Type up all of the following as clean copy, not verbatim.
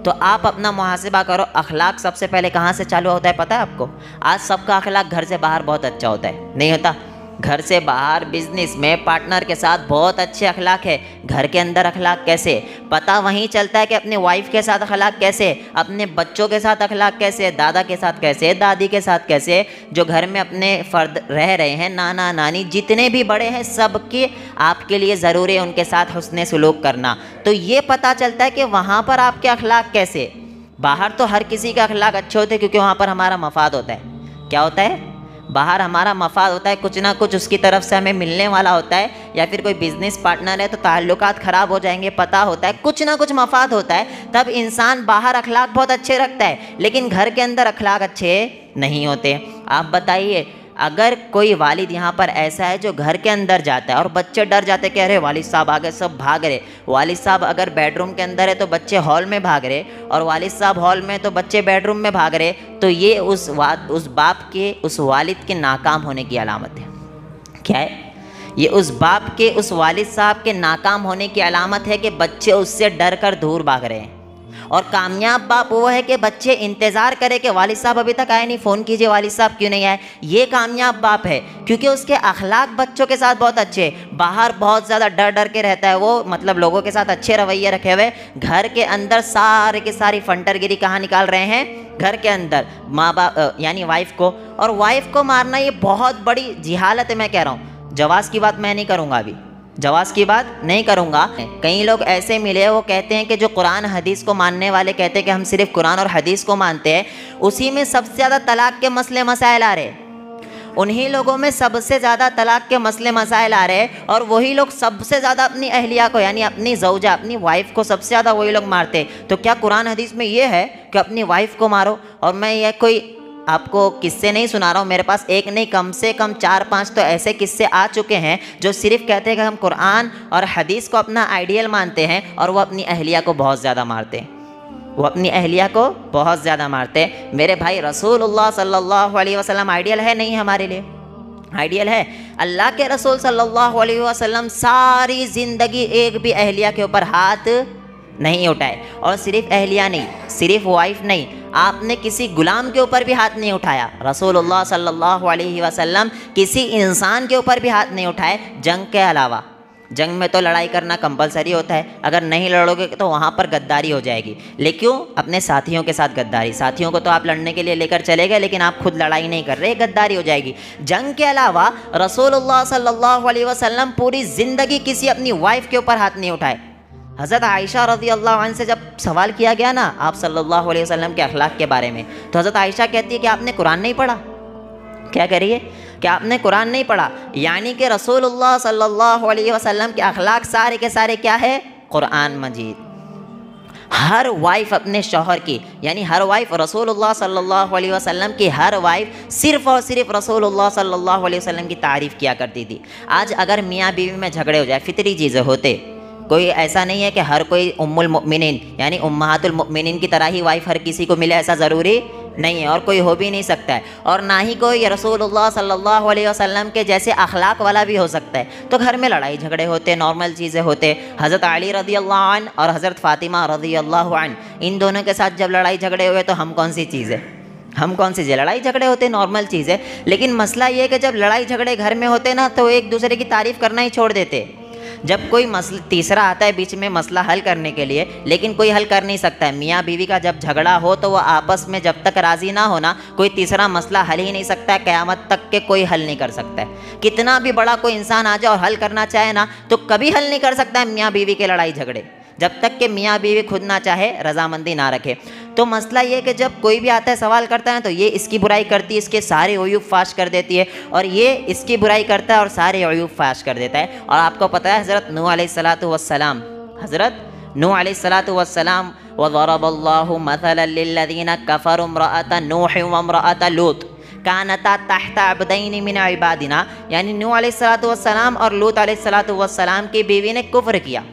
तो आप अपना मुहासिबा करो, अखलाक सबसे पहले कहाँ से चालू होता है पता है आपको? आज सबका अखलाक घर से बाहर बहुत अच्छा होता है, नहीं होता? घर से बाहर बिजनेस में पार्टनर के साथ बहुत अच्छे अखलाक है, घर के अंदर अखलाक कैसे पता वहीं चलता है कि अपने वाइफ के साथ अखलाक कैसे, अपने बच्चों के साथ अखलाक कैसे, दादा के साथ कैसे, दादी के साथ कैसे, जो घर में अपने फ़र्द रह रहे हैं, नाना नानी जितने भी बड़े हैं, सबके आपके लिए ज़रूरी है उनके साथ हुस्ने सुलूक करना। तो ये पता चलता है कि वहाँ पर आपके अखलाक कैसे। बाहर तो हर किसी के अखलाक अच्छे होते हैं क्योंकि वहाँ पर हमारा मफाद होता है। क्या होता है? बाहर हमारा मफाद होता है, कुछ ना कुछ उसकी तरफ से हमें मिलने वाला होता है, या फिर कोई बिजनेस पार्टनर है तो ताल्लुकात ख़राब हो जाएंगे, पता होता है, कुछ ना कुछ मफाद होता है, तब इंसान बाहर अखलाक बहुत अच्छे रखता है, लेकिन घर के अंदर अखलाक अच्छे नहीं होते। आप बताइए, अगर कोई वालिद यहाँ पर ऐसा है जो घर के अंदर जाता है और बच्चे डर जाते कि अरे वालिद साहब आ गए, सब भाग रहे, वालिद साहब अगर बेडरूम के अंदर है तो बच्चे हॉल में भाग रहे, और वालिद साहब हॉल में तो बच्चे बेडरूम में भाग रहे, तो ये उस बाप के, उस वालिद के नाकाम होने की अलामत है। क्या है ये? उस बाप के, उस वालिद साहब के नाकाम होने की अलामत है कि बच्चे उससे डर कर दूर भाग रहे हैं। और कामयाब बाप वो है कि बच्चे इंतज़ार करे कि वालिद साहब अभी तक आए नहीं, फ़ोन कीजिए वालिद साहब क्यों नहीं आए। ये कामयाब बाप है क्योंकि उसके अखलाक बच्चों के साथ बहुत अच्छे। बाहर बहुत ज़्यादा डर डर के रहता है वो, मतलब लोगों के साथ अच्छे रवैये रखे हुए, घर के अंदर सारे की सारी फंटरगिरी कहाँ निकाल रहे हैं? घर के अंदर। माँ बाप यानी वाइफ को, और वाइफ को मारना ये बहुत बड़ी जिहालत है। मैं कह रहा हूँ, जवाज़ की बात मैं नहीं करूँगा, अभी जवाज़ की बात नहीं करूँगा। कई लोग ऐसे मिले, वो कहते हैं कि जो कुरान हदीस को मानने वाले कहते हैं कि हम सिर्फ कुरान और हदीस को मानते हैं, उसी में सबसे ज़्यादा तलाक़ के मसले मसाइल आ रहे, उन्हीं लोगों में सबसे ज़्यादा तलाक़ के मसले मसाइल आ रहे, और वही लोग सबसे ज़्यादा अपनी अहलिया को, यानी अपनी ज़ौजा, अपनी वाइफ को सबसे ज़्यादा वही लोग मारते। तो क्या कुरान हदीस में ये है कि अपनी वाइफ को मारो? और मैं ये कोई आपको किस्से नहीं सुना रहा हूँ, मेरे पास एक नहीं कम से कम 4-5 तो ऐसे किस्से आ चुके हैं जो सिर्फ कहते हैं कि हम कुरान और हदीस को अपना आइडियल मानते हैं, और वो अपनी अहलिया को बहुत ज़्यादा मारते हैं, वो अपनी अहलिया को बहुत ज़्यादा मारते हैं। मेरे भाई, रसूलुल्लाह सल्लल्लाहु अलैहि वसल्लम आइडियल है नहीं हमारे लिए? आइडियल है। अल्लाह के रसूल सल्लल्लाहु अलैहि वसल्लम सारी ज़िंदगी एक भी अहलिया के ऊपर हाथ नहीं उठाए, और सिर्फ अहलिया नहीं, सिर्फ वाइफ नहीं, आपने किसी गुलाम के ऊपर भी हाथ नहीं उठाया। रसूलुल्लाह सल्लल्लाहु अलैहि वसल्लम किसी इंसान के ऊपर भी हाथ नहीं उठाए, जंग के अलावा। जंग में तो लड़ाई करना कंपलसरी होता है, अगर नहीं लड़ोगे तो वहाँ पर गद्दारी हो जाएगी। लेकिन क्यों? अपने साथियों के साथ गद्दारी। साथियों को तो आप लड़ने के लिए लेकर चले गए, लेकिन आप खुद लड़ाई नहीं कर रहे, गद्दारी हो जाएगी। जंग के अलावा रसूलुल्लाह सल्लल्लाहु अलैहि वसल्लम पूरी ज़िंदगी किसी अपनी वाइफ के ऊपर हाथ नहीं उठाए। हज़रत आयशा रज़ियल्लाहु अन्हा से जब सवाल किया गया ना आप सल्लल्लाहु अलैहि वसल्लम के अखलाक के बारे में, तो हज़रत आयशा कहती है कि आपने कुरान नहीं पढ़ा? क्या कह रही है? कि आपने कुरान नहीं पढ़ा। यानी कि रसूलुल्लाह सल्लल्लाहु अलैहि वसल्लम के अखलाक सारे के सारे क्या है? कुरान मजीद। हर वाइफ अपने शौहर की, यानी हर वाइफ रसूलुल्लाह सल्लल्लाहु अलैहि वसल्लम की, हर वाइफ सिर्फ़ और सिर्फ रसूलुल्लाह सल्लल्लाहु अलैहि वसल्लम की तारीफ़ किया करती थी। आज अगर मियाँ बीवी में झगड़े हो जाए, फितरी चीज़ें होते, कोई ऐसा नहीं है कि हर कोई उम्मुल मुमिनीन यानी उम्महातुल मुमिनीन की तरह ही वाइफ हर किसी को मिले, ऐसा ज़रूरी नहीं है, और कोई हो भी नहीं सकता है, और ना ही कोई रसूलुल्लाह सल्लल्लाहु अलैहि वसल्लम के जैसे अखलाक वाला भी हो सकता है। तो घर में लड़ाई झगड़े होते, नॉर्मल चीज़ें होते। हज़रत अली रज़ियल्लाहु अन्हु और हज़रत फ़ातिमा रज़ियल्लाहु अन्हा, इन दोनों के साथ जब लड़ाई झगड़े हुए तो हम कौन सी चीज़ है? हम कौन सी चीज़? लड़ाई झगड़े होते, नॉर्मल चीज़ है। लेकिन मसला ये है कि जब लड़ाई झगड़े घर में होते ना, तो एक दूसरे की तारीफ़ करना ही छोड़ देते। जब कोई मसला तीसरा आता है बीच में मसला हल करने के लिए, लेकिन कोई हल कर नहीं सकता है। मियाँ बीवी का जब झगड़ा हो तो वो आपस में जब तक राज़ी ना होना, कोई तीसरा मसला हल ही नहीं सकता है, क़यामत तक के कोई हल नहीं कर सकता है। कितना भी बड़ा कोई इंसान आ जाए और हल करना चाहे ना, तो कभी हल नहीं कर सकता है मियाँ बीवी के लड़ाई झगड़े, जब तक कि मियाँ बीवी खुद ना चाहे, रजामंदी ना रखे। तो मसला ये है कि जब कोई भी आता है सवाल करता है तो ये इसकी बुराई करती है, इसके सारे अयूब फाश कर देती है, और ये इसकी बुराई करता है और सारे अयूब फाश कर देता है। और आपको पता है हज़रत नूह अलैहिस्सलातु वस्सलाम, हज़रत नूह अलैहिस्सलातु वस्सलाम, वज़रबल्लाहु मसलन लिल्लज़ीना कफ़रू इम्रअता नूह व इम्रअता लूत कानता तहत अब्दैनि मिन इबादिना, यानी नूह अलैहिस्सलातु वस्सलाम और लूत अलैहिस्सलातु वस्सलाम की बीवी ने कुफ्र किया,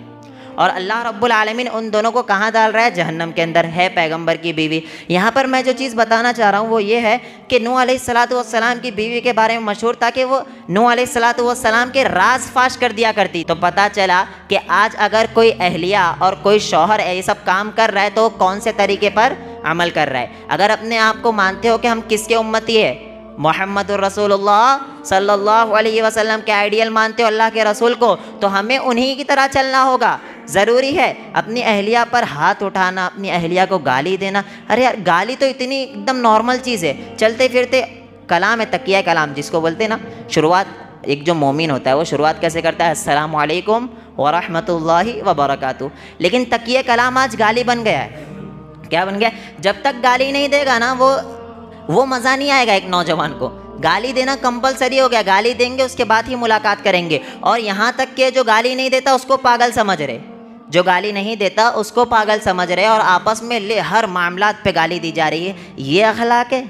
और अल्लाह रब्बुल आलमीन उन दोनों को कहाँ डाल रहा है? जहन्नम के अंदर। है पैगंबर की बीवी। यहाँ पर मैं जो चीज़ बताना चाह रहा हूँ वो ये है कि नूह अलैहिस्सलातु वस्सलाम की बीवी के बारे में मशहूर था कि वो नूह अलैहिस्सलातु वस्सलाम के राज फाश कर दिया करती। तो पता चला कि आज अगर कोई अहलिया और कोई शौहर ये सब काम कर रहा है तो कौन से तरीके पर अमल कर रहा है। अगर अपने आप को मानते हो कि हम किसके उम्मती है, मोहम्मद रसूलुल्लाह सल्लल्लाहु अलैहि वसल्लम के आइडियल मानते हो अल्लाह के रसूल को, तो हमें उन्हीं की तरह चलना होगा। ज़रूरी है अपनी अहलिया पर हाथ उठाना, अपनी अहलिया को गाली देना। अरे यार गाली तो इतनी एकदम नॉर्मल चीज़ है, चलते फिरते कलाम है, तकिया कलाम जिसको बोलते हैं ना। शुरुआत एक जो मोमिन होता है वो शुरुआत कैसे करता है? अस्सलामु अलैकुम व रहमतुल्लाहि व बरकातुहू। लेकिन तकिया कलाम आज गाली बन गया है। क्या बन गया? जब तक गाली नहीं देगा ना वो मज़ा नहीं आएगा। एक नौजवान को गाली देना कंपलसरी हो गया। गाली देंगे उसके बाद ही मुलाकात करेंगे। और यहाँ तक कि जो गाली नहीं देता उसको पागल समझ रहे, जो गाली नहीं देता उसको पागल समझ रहे, और आपस में हर मामलात पे गाली दी जा रही है। ये अखलाक है?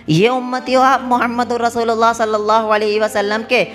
ये उम्मती हो आप मोहम्मद रसूलुल्लाह सल्लल्लाहु अलैहि वसल्लम के?